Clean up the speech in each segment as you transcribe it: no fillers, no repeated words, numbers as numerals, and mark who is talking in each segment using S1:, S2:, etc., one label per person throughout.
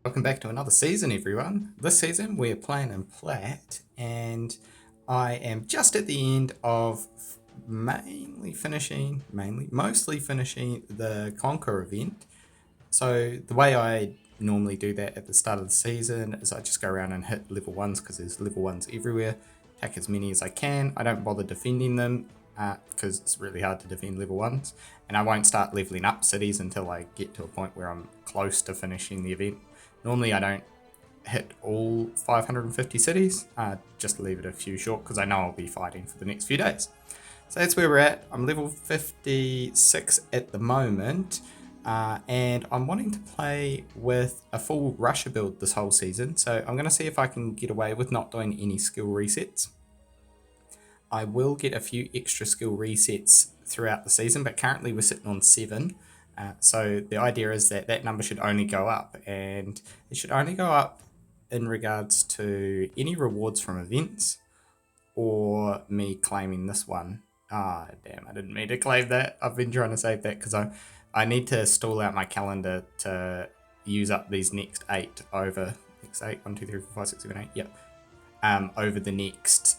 S1: Welcome back to another season, everyone. This season we're playing in Plat, and I am just at the end of mostly finishing the Conquer event. So the way I normally do that at the start of the season is I just go around and hit level ones because there's level ones everywhere. Attack as many as I can. I don't bother defending them because it's really hard to defend level ones, and I won't start leveling up cities until I get to a point where I'm close to finishing the event. Normally, I don't hit all 550 cities, just leave it a few short because I know I'll be fighting for the next few days. So that's where we're at. I'm level 56 at the moment, and I'm wanting to play with a full Russia build this whole season. So I'm going to see if I can get away with not doing any skill resets. I will get a few extra skill resets throughout the season, but currently we're sitting on 7. So the idea is that that number should only go up, and it should only go up in regards to any rewards from events or me claiming this one. Ah, damn, I didn't mean to claim that. I've been trying to save that because I need to stall out my calendar to use up these next 8 over next 8, 1, 2, 3, 4, 5, 6, 7, 8. Yep. Over the next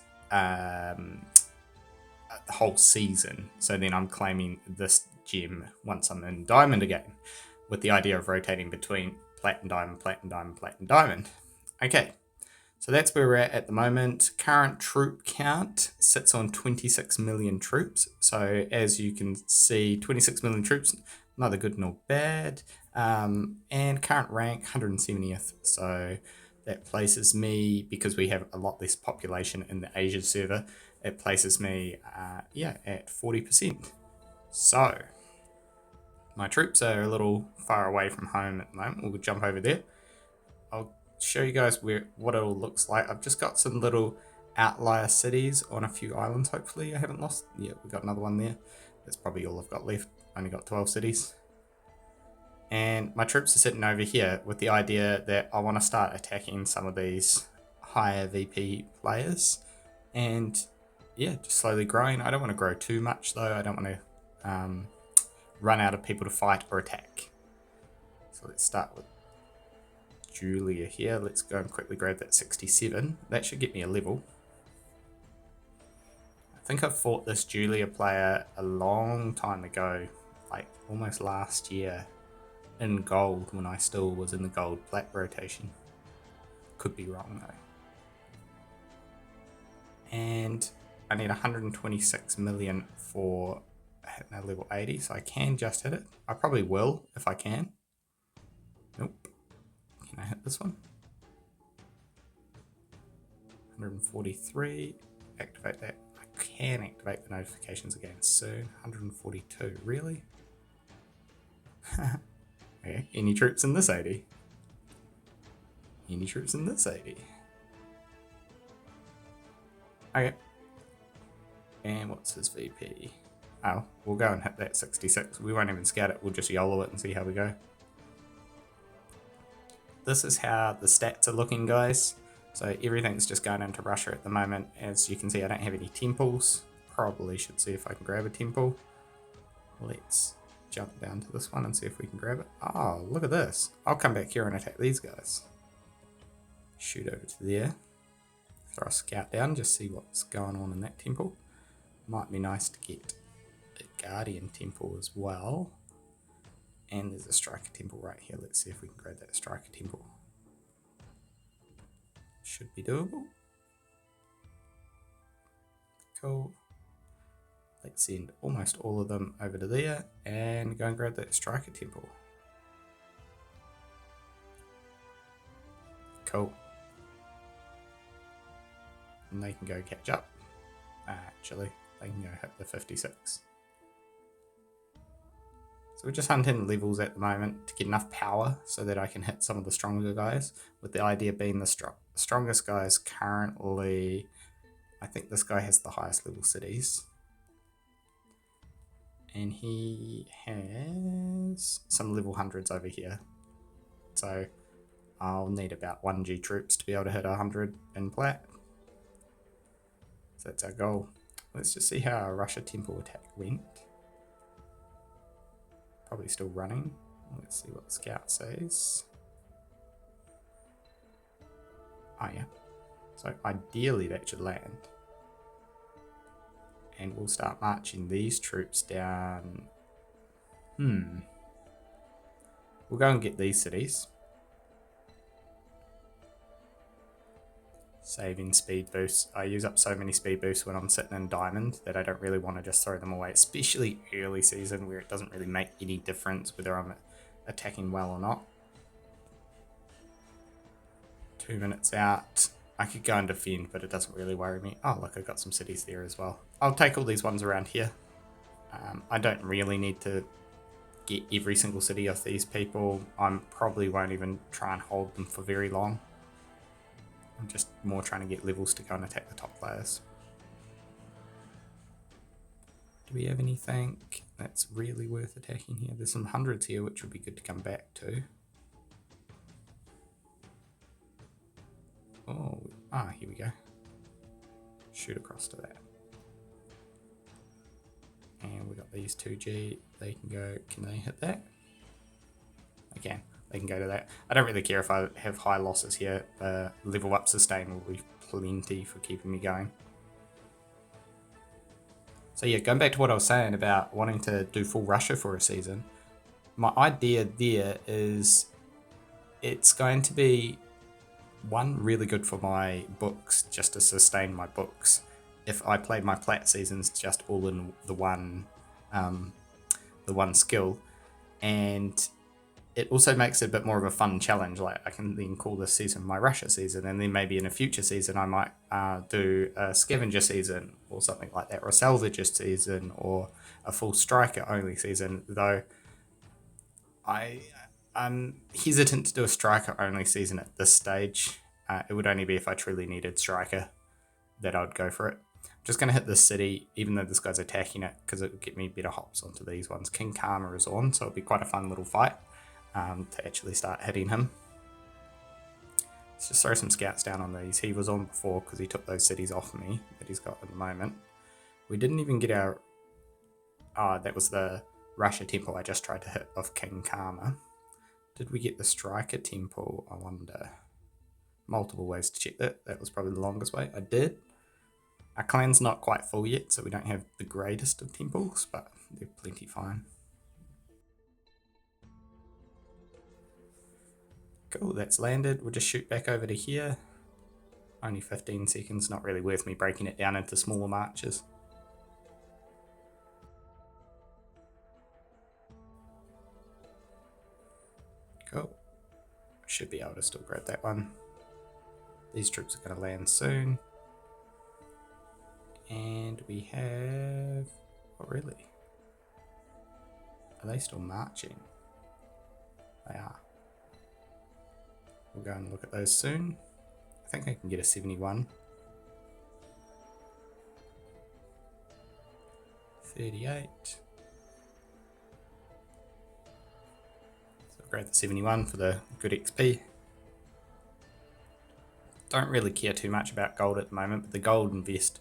S1: whole season. So then I'm claiming this gem once I'm in diamond again, with the idea of rotating between platinum diamond, platinum diamond, platinum diamond. Okay, so that's where we're at the moment. Current troop count sits on 26 million troops. So as you can see, 26 million troops, neither good nor bad. And current rank 170th. So that places me, because we have a lot less population in the Asia server, it places me, at 40%. So my troops are a little far away from home at the moment. We'll jump over there. I'll show you guys what it all looks like. I've just got some little outlier cities on a few islands. Hopefully I haven't lost. Yeah, we got another one there. That's probably all I've got left. Only got 12 cities. And my troops are sitting over here with the idea that I want to start attacking some of these higher VP players. And yeah, just slowly growing. I don't want to grow too much though. I don't want to run out of people to fight or attack. So let's start with Julia here. Let's go and quickly grab that 67. That should get me a level. I think I fought this Julia player a long time ago, like almost last year, in gold when I still was in the gold plat rotation. Could be wrong though. And I need 126 million for hitting a level 80, so I can just hit it. I probably will if I can. Nope. Can I hit this one? 143. Activate that. I can activate the notifications again soon. 142. Really? Okay. Any troops in this 80? Any troops in this 80? Okay. And what's his VP? Oh, we'll go and hit that 66. We won't even scout it. We'll just YOLO it and see how we go. This is how the stats are looking, guys. So everything's just going into Russia at the moment. As you can see, I don't have any temples. Probably should see if I can grab a temple. Let's jump down to this one and see if we can grab it. Oh, look at this. I'll come back here and attack these guys. Shoot over to there. Throw a scout down, just see what's going on in that temple. Might be nice to get a guardian temple as well. And there's a striker temple right here. Let's see if we can grab that striker temple. Should be doable. Cool. Let's send almost all of them over to there and go and grab that striker temple. Cool. And they can go catch up. Actually, they can go hit the 56. So we're just hunting levels at the moment to get enough power so that I can hit some of the stronger guys, with the idea being the strongest guys currently, I think this guy has the highest level cities. And he has some level 100s over here. So I'll need about 1G troops to be able to hit 100 in plat. So that's our goal. Let's just see how our Russia temple attack went. Probably still running. Let's see what the scout says. Oh yeah. So ideally that should land. And we'll start marching these troops down. We'll go and get these cities. Saving speed boosts. I use up so many speed boosts when I'm sitting in diamond that I don't really want to just throw them away, especially early season where it doesn't really make any difference whether I'm attacking well or not. 2 minutes out. I could go and defend, but it doesn't really worry me. Oh, look, I've got some cities there as well. I'll take all these ones around here. I don't really need to get every single city off these people. I probably won't even try and hold them for very long. I'm just more trying to get levels to go and attack the top players. Do we have anything that's really worth attacking here? There's some hundreds here, which would be good to come back to. Oh, here we go. Shoot across to that. And we got these 2G. They can go. Can they hit that? They can. They can go to that. I don't really care if I have high losses here. Level up sustain will be plenty for keeping me going. So yeah, going back to what I was saying about wanting to do full Russia for a season, my idea there is it's going to be one really good for my books, just to sustain my books. If I played my plat seasons just all in the one skill, and it also makes it a bit more of a fun challenge. Like I can then call this season my Russia season, and then maybe in a future season I might do a scavenger season or something like that, or a salvager season, or a full striker only season. Though I'm hesitant to do a striker only season at this stage. It would only be if I truly needed striker that I'd go for it. I'm just going to hit this city, even though this guy's attacking it, because it would get me better hops onto these ones. King Karma is on, so it'll be quite a fun little fight to actually start hitting him. Let's just throw some scouts down on these. He was on before because he took those cities off me that he's got at the moment. We didn't even get our... that was the Russia temple I just tried to hit off King Karma. Did we get the striker temple? I wonder. Multiple ways to check that. That was probably the longest way. I did. Our clan's not quite full yet, so we don't have the greatest of temples, but they're plenty fine. Cool, that's landed. We'll just shoot back over to here. Only 15 seconds, not really worth me breaking it down into smaller marches. Cool. Should be able to still grab that one. These troops are going to land soon. And we have... Oh, really? Are they still marching? They are. We'll go and look at those soon. I think I can get a 71. 38. So I'll grab the 71 for the good XP. Don't really care too much about gold at the moment, but the gold invest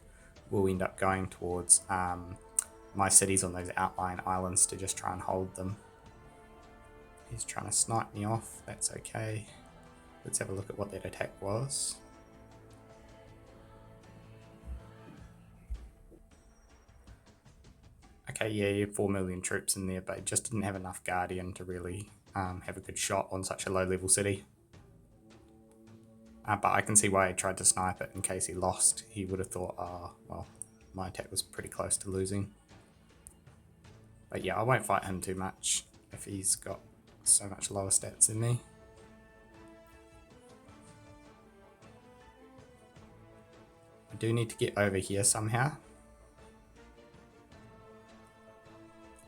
S1: will end up going towards my cities on those outlying islands to just try and hold them. He's trying to snipe me off. That's okay. Let's have a look at what that attack was. Okay, yeah, you have 4 million troops in there, but it just didn't have enough Guardian to really have a good shot on such a low level city. But I can see why he tried to snipe it in case he lost. He would have thought, oh, well, my attack was pretty close to losing. But yeah, I won't fight him too much if he's got so much lower stats than me. I do need to get over here somehow.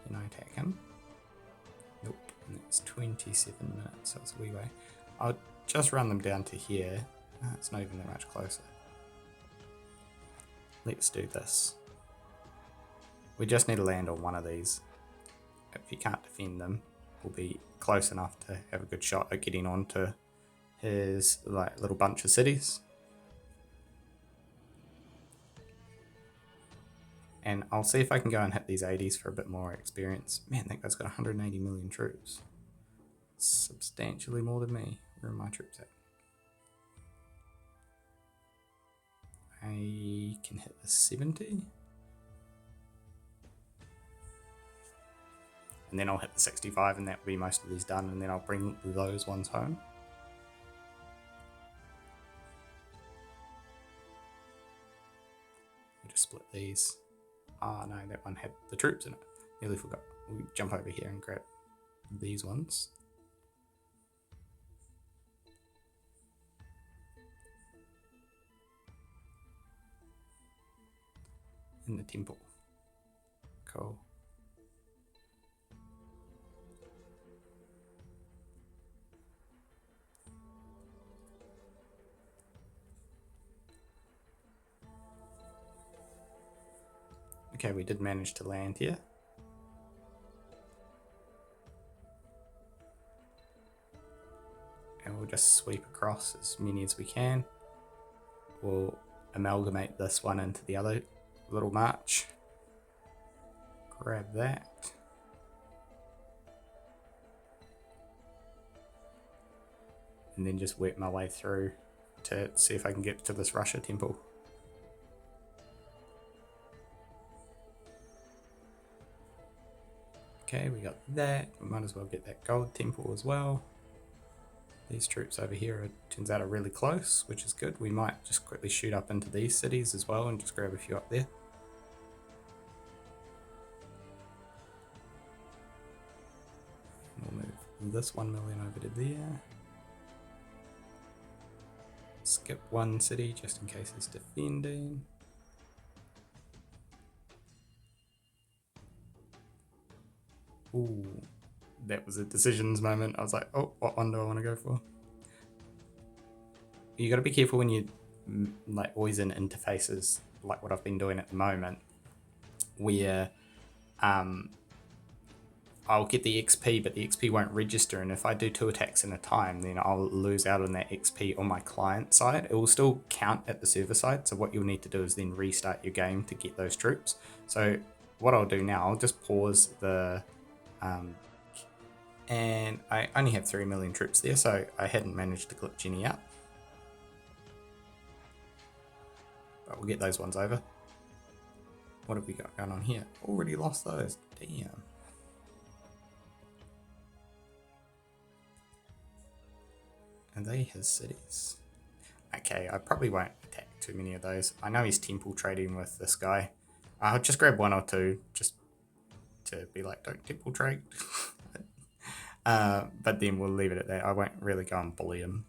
S1: Can I attack him? Nope, and it's 27 minutes, so it's a wee way. I'll just run them down to here. It's not even that much closer. Let's do this. We just need to land on one of these. If he can't defend them, we'll be close enough to have a good shot at getting onto his little bunch of cities. And I'll see if I can go and hit these 80s for a bit more experience. Man, that guy's got 180 million troops. Substantially more than me. Where are my troops at? I can hit the 70. And then I'll hit the 65 and that will be most of these done, and then I'll bring those ones home. We'll just split these. Ah, no, that one had the troops in it. Nearly forgot. We jump over here and grab these ones. In the temple. Cool. Okay, we did manage to land here. And we'll just sweep across as many as we can. We'll amalgamate this one into the other little march. Grab that. And then just work my way through to see if I can get to this Russia temple. Okay, we got that. We might as well get that gold temple as well. These troops over here turns out are really close, which is good. We might just quickly shoot up into these cities as well and just grab a few up there. We'll move this 1 million over to there. Skip one city just in case it's defending. Ooh, that was a decisions moment. I was like, oh, what one do I want to go for? You got to be careful when you like always in interfaces like what I've been doing at the moment, where I'll get the XP, but the XP won't register, and if I do 2 attacks in a time, then I'll lose out on that XP on my client side. It will still count at the server side, so what you'll need to do is then restart your game to get those troops. So what I'll do now, I'll just pause the and I only have 3 million troops there, so I hadn't managed to glitch any out. But we'll get those ones over. What have we got going on here? Already lost those. Damn. Are they his cities? Okay, I probably won't attack too many of those. I know he's temple trading with this guy. I'll just grab 1 or 2 just to be like, don't temple trade. But then we'll leave it at that. I won't really go and bully him.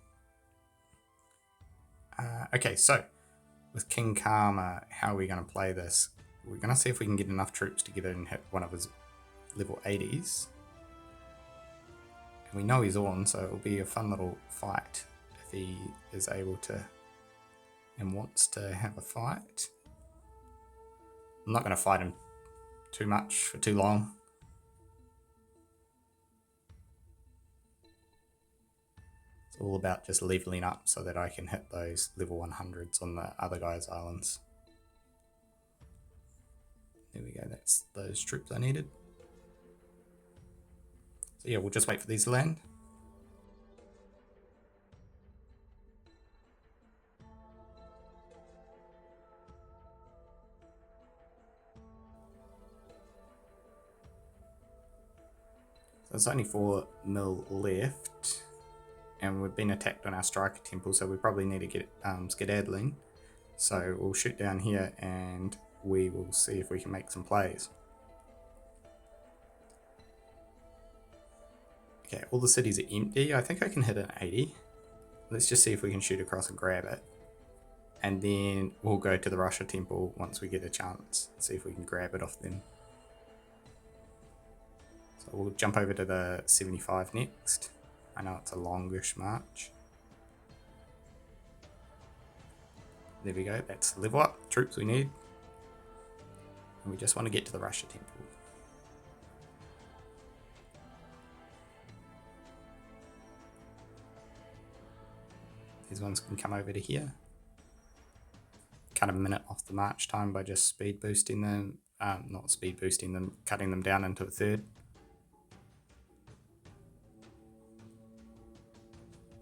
S1: Okay, so with King Karma, how are we going to play this? We're going to see if we can get enough troops together and hit one of his level 80s. And we know he's on, so it'll be a fun little fight if he is able to and wants to have a fight. I'm not going to fight him too much for too long. It's all about just leveling up so that I can hit those level 100s on the other guys' islands. There we go, that's those troops I needed. So yeah, we'll just wait for these to land. So there's only 4 mil left, and we've been attacked on our striker temple, so we probably need to get skedaddling. So we'll shoot down here and we will see if we can make some plays. Okay, all the cities are empty. I think I can hit an 80. Let's just see if we can shoot across and grab it. And then we'll go to the Russia temple once we get a chance. See if we can grab it off them. So we'll jump over to the 75 next. I know it's a longish march. There we go, that's level up, troops we need. And we just want to get to the Russia temple. These ones can come over to here. Cut a minute off the march time by just speed boosting them. Not speed boosting them, cutting them down into a third.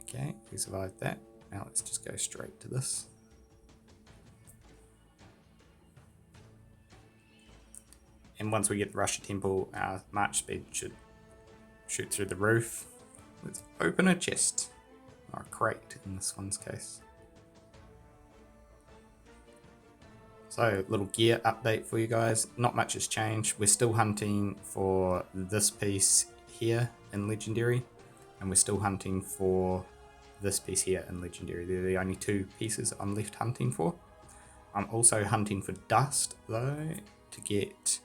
S1: Okay, we survived that. Now let's just go straight to this. And once we get the Russia Temple, our march speed should shoot through the roof. Let's open a chest, or a crate in this one's case. So, little gear update for you guys. Not much has changed. We're still hunting for this piece here in Legendary, and we're still hunting for this piece here in Legendary. They're the only two pieces I'm left hunting for. I'm also hunting for dust though to get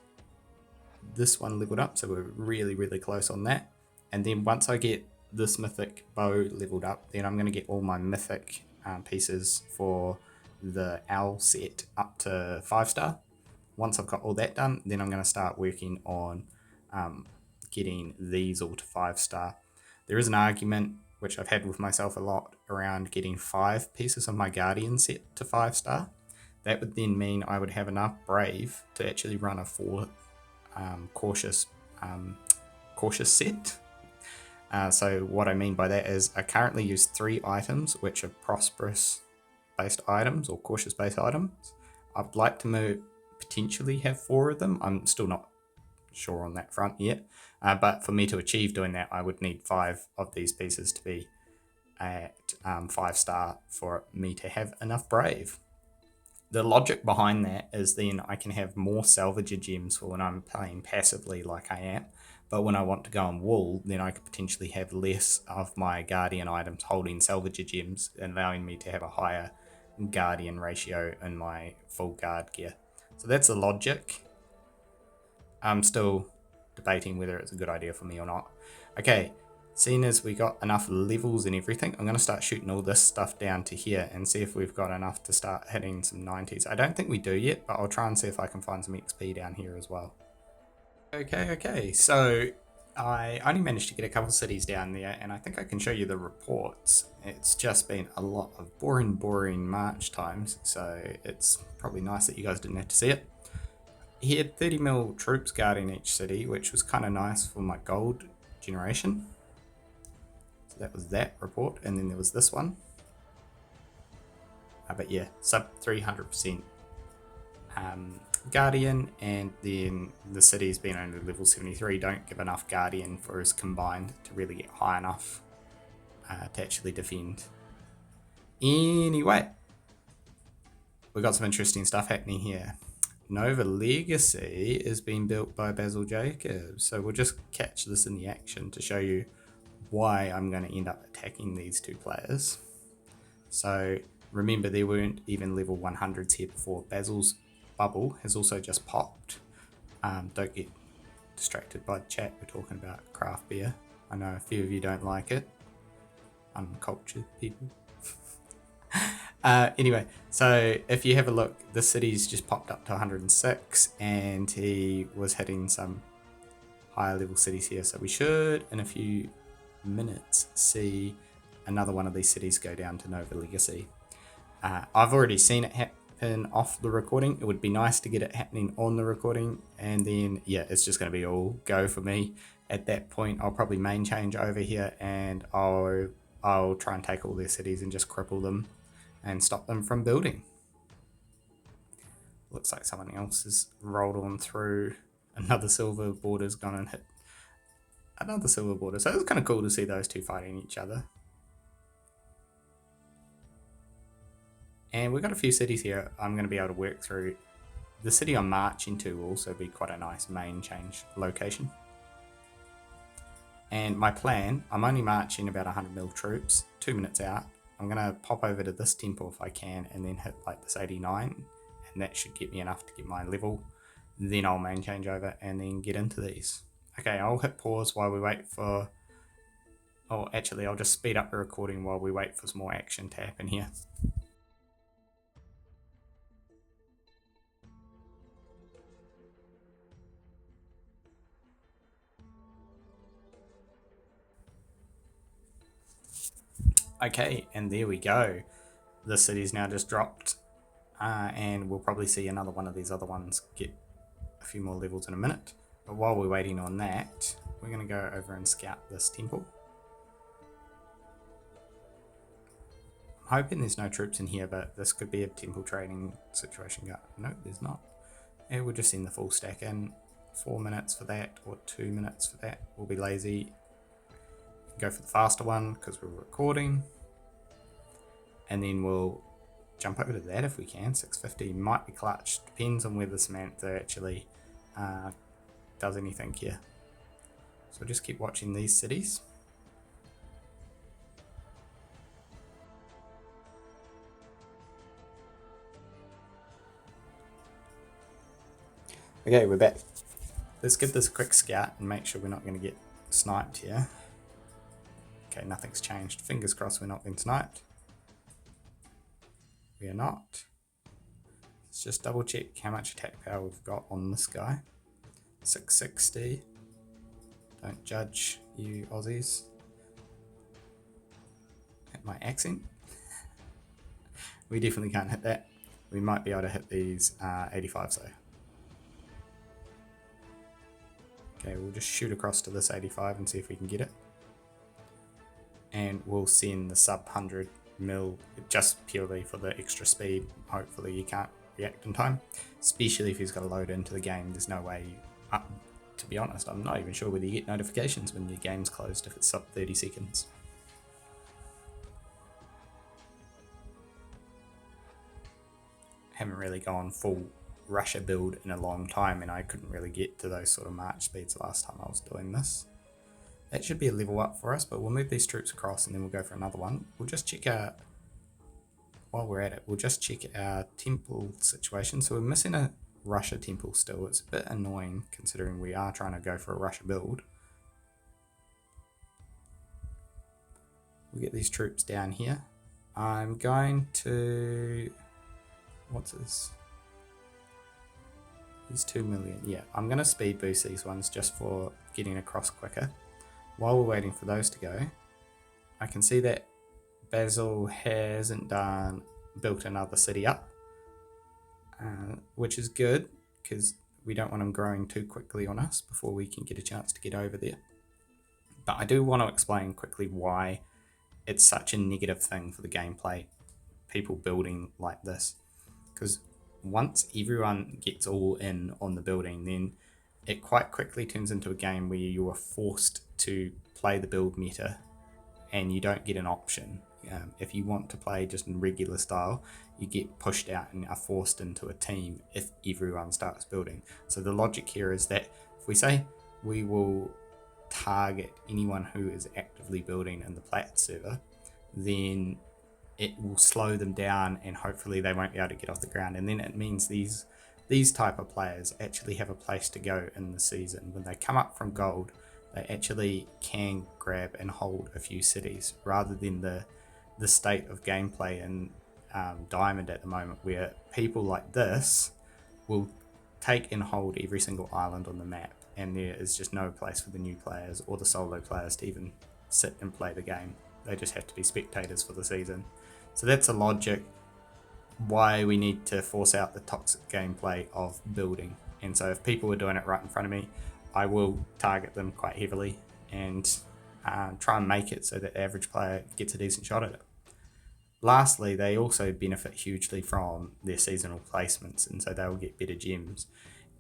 S1: this one leveled up, so we're really close on that. And then once I get this mythic bow leveled up, then I'm going to get all my mythic pieces for the owl set up to 5-star. Once I've got all that done, then I'm going to start working on getting these all to 5-star. There is an argument which I've had with myself a lot around getting 5 pieces of my guardian set to 5-star. That would then mean I would have enough brave to actually run a 4 cautious set. So what I mean by that is I currently use 3 items which are prosperous based items or cautious based items. I'd like to potentially have 4 of them. I'm still not sure on that front yet, but for me to achieve doing that, I would need 5 of these pieces to be at 5-star for me to have enough brave. The logic behind that is then I can have more salvager gems for when I'm playing passively like I am, but when I want to go on wool, then I could potentially have less of my guardian items holding salvager gems, allowing me to have a higher guardian ratio in my full guard gear. So that's the logic. I'm still debating whether it's a good idea for me or not. Okay, seeing as we got enough levels and everything, I'm going to start shooting all this stuff down to here and see if we've got enough to start hitting some 90s. I don't think we do yet, but I'll try and see if I can find some XP down here as well. Okay, so I only managed to get a couple cities down there, and I think I can show you the reports. It's just been a lot of boring march times, so it's probably nice that you guys didn't have to see it. He had 30 mil troops guarding each city, which was kind of nice for my gold generation. So that was that report, and then there was this one. But yeah, sub 300% Guardian, and then the cities being only level 73 don't give enough Guardian for us combined to really get high enough to actually defend. Anyway, we got some interesting stuff happening here. Nova Legacy is being built by Basil Jacobs, so we'll just catch this in the action to show you why I'm going to end up attacking these two players. So remember, there weren't even level 100s here before. Basil's bubble has also just popped. Don't get distracted by the chat, we're talking about craft beer. I know a few of you don't like it. Uncultured people. Anyway, so if you have a look, this city's just popped up to 106, and he was hitting some higher level cities here. So we should, in a few minutes, see another one of these cities go down to Nova Legacy. I've already seen it happen off the recording. It would be nice to get it happening on the recording, and then yeah, it's just going to be all go for me. At that point, I'll probably main change over here, and I'll try and take all their cities and just cripple them and stop them from building. Looks like someone else has rolled on through. Another silver border's gone and hit another silver border. So it's kind of cool to see those two fighting each other. And we've got a few cities here I'm going to be able to work through. The city I'm marching to will also be quite a nice main change location. And my plan, I'm only marching about 100 mil troops, 2 minutes out. I'm going to pop over to this temple if I can, and then hit like this 89, and that should get me enough to get my level. Then I'll main change over and then get into these. Okay, I'll hit pause while we wait for... Oh, actually, I'll just speed up the recording while we wait for some more action to happen here. Okay, and there we go. The city's now just dropped, and we'll probably see another one of these other ones get a few more levels in a minute. But while we're waiting on that, we're going to go over and scout this temple. I'm hoping there's no troops in here, but this could be a temple trading situation. No, there's not. And we'll just send the full stack in. 4 minutes for that or 2 minutes for that. We'll be lazy. Go for the faster one because we're recording. And then we'll jump over to that if we can. 650 might be clutch. Depends on whether Samantha actually does anything here. So we'll just keep watching these cities. Okay, we're back. Let's give this a quick scout and make sure we're not going to get sniped here. Okay, nothing's changed. Fingers crossed we're not being sniped. We are not. Let's just double check how much attack power we've got on this guy. 660. Don't judge, you Aussies. Hit my accent. We definitely can't hit that. We might be able to hit these 85s though. Okay, we'll just shoot across to this 85 and see if we can get it. And we'll send the sub 100 mil just purely for the extra speed. Hopefully you can't react in time, especially if he's got to load into the game. There's no way to be honest, I'm not even sure whether you get notifications when your game's closed if it's sub 30 seconds. Haven't really gone full Russia build in a long time, and I couldn't really get to those sort of march speeds last time I was doing this. That should be a level up for us, but we'll move these troops across and then we'll go for another one. We'll just check out, while we're at it, we'll just check our temple situation. So we're missing a Russia temple still. It's a bit annoying considering we are trying to go for a Russia build. We'll get these troops down here. I'm going to, what's this? He's 2 million. Yeah, I'm going to speed boost these ones just for getting across quicker. While we're waiting for those to go, I can see that Basil hasn't built another city up, which is good because we don't want him growing too quickly on us before we can get a chance to get over there. But I do want to explain quickly why it's such a negative thing for the gameplay, people building like this. Because once everyone gets all in on the building, then it quite quickly turns into a game where you are forced to play the build meta and you don't get an option. If you want to play just in regular style, you get pushed out and are forced into a team if everyone starts building. So the logic here is that if we say we will target anyone who is actively building in the Platt server, then it will slow them down and hopefully they won't be able to get off the ground. And then it means these type of players actually have a place to go in the season. When they come up from gold, they actually can grab and hold a few cities rather than the state of gameplay in Diamond at the moment, where people like this will take and hold every single island on the map, and there is just no place for the new players or the solo players to even sit and play the game. They just have to be spectators for the season. So that's a logic why we need to force out the toxic gameplay of building. And so if people are doing it right in front of me, I will target them quite heavily and try and make it so that the average player gets a decent shot at it. Lastly, they also benefit hugely from their seasonal placements, and so they'll get better gems.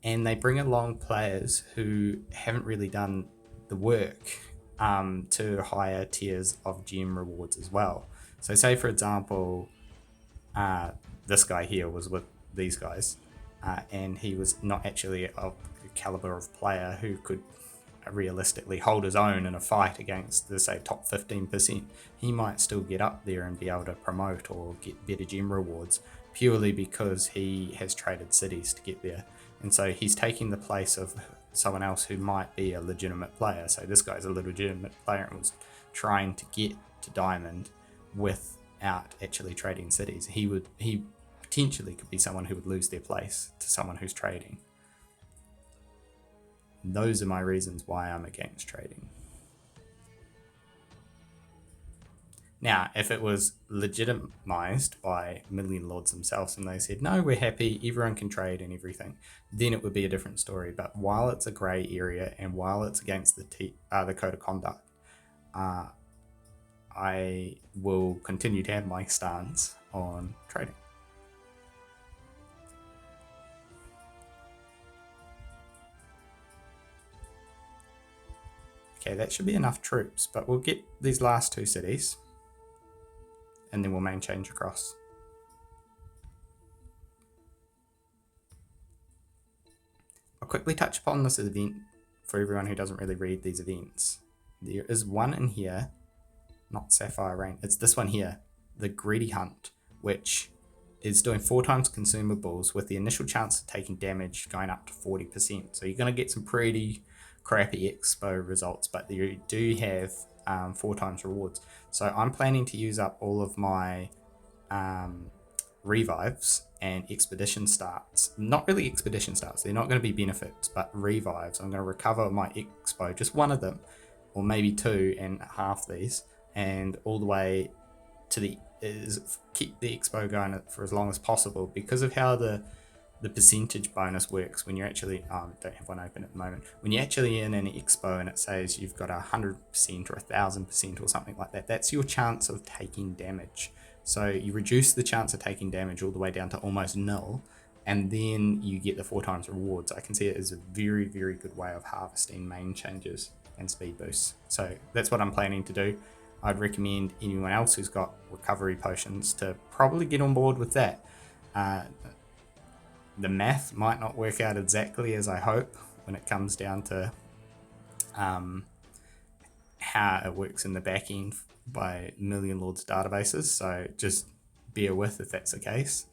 S1: And they bring along players who haven't really done the work to higher tiers of gem rewards as well. So say, for example, this guy here was with these guys, and he was not actually of the caliber of player who could realistically hold his own in a fight against the, say, top 15%. He might still get up there and be able to promote or get better gem rewards purely because he has traded cities to get there. And so he's taking the place of someone else who might be a legitimate player. So this guy's a legitimate player and was trying to get to Diamond without actually trading cities. He potentially could be someone who would lose their place to someone who's trading. Those are my reasons why I'm against trading. Now, if it was legitimized by Million Lords themselves and they said, no, we're happy, everyone can trade and everything, then it would be a different story. But while it's a grey area and while it's against the code of conduct, I will continue to have my stance on trading. Okay, that should be enough troops, but we'll get these last 2 cities and then we'll main change across. I'll quickly touch upon this event for everyone who doesn't really read these events. There is one in here, not Sapphire Rain, it's this one here, the Greedy Hunt, which is doing 4 times consumables with the initial chance of taking damage going up to 40%. So you're going to get some pretty crappy expo results, but you do have 4 times rewards. So I'm planning to use up all of my revives and expedition starts. Not really expedition starts, they're not going to be benefits, but revives. I'm going to recover my expo, just one of them, or maybe 2 and half these, and all the way to the keep the expo going for as long as possible, because of how the percentage bonus works when you're actually don't have one open at the moment. When you're actually in an expo and it says you've got 100% or 1000% or something like that, that's your chance of taking damage. So you reduce the chance of taking damage all the way down to almost nil, and then you get the 4 times rewards. I can see it as a very, very good way of harvesting main changes and speed boosts. So that's what I'm planning to do. I'd recommend anyone else who's got recovery potions to probably get on board with that. The math might not work out exactly as I hope when it comes down to how it works in the back end by Million Lords databases, so just bear with if that's the case.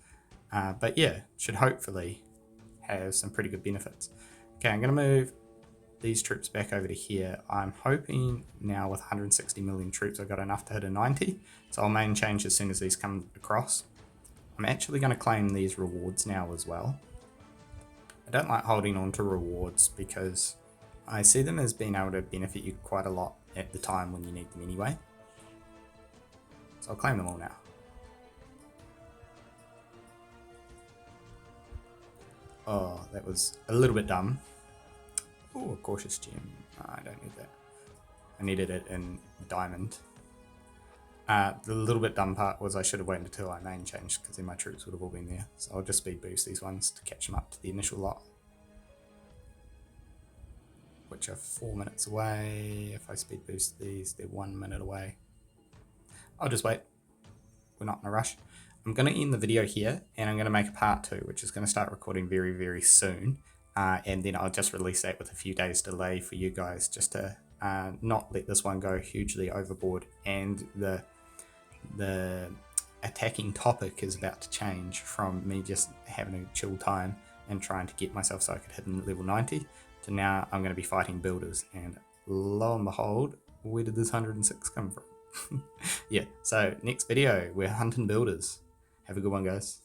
S1: But yeah, should hopefully have some pretty good benefits. Okay, I'm going to move these troops back over to here. I'm hoping now with 160 million troops I've got enough to hit a 90, so I'll main change as soon as these come across. I'm actually going to claim these rewards now as well. I don't like holding on to rewards because I see them as being able to benefit you quite a lot at the time when you need them anyway. So I'll claim them all now. Oh, that was a little bit dumb. Oh, a cautious gem. I don't need that. I needed it in diamond. The little bit dumb part was I should have waited until I main changed, because then my troops would have all been there. So I'll just speed boost these ones to catch them up to the initial lot, which are 4 minutes away. If I speed boost these, they're 1 minute away. I'll just wait. We're not in a rush. I'm going to end the video here, and I'm going to make a part 2, which is going to start recording very, very soon. And then I'll just release that with a few days delay for you guys, just to not let this one go hugely overboard. And the attacking topic is about to change from me just having a chill time and trying to get myself so I could hit level 90 to now I'm going to be fighting builders. And lo and behold, where did this 106 come from? Yeah, so next video, we're hunting builders. Have a good one, guys.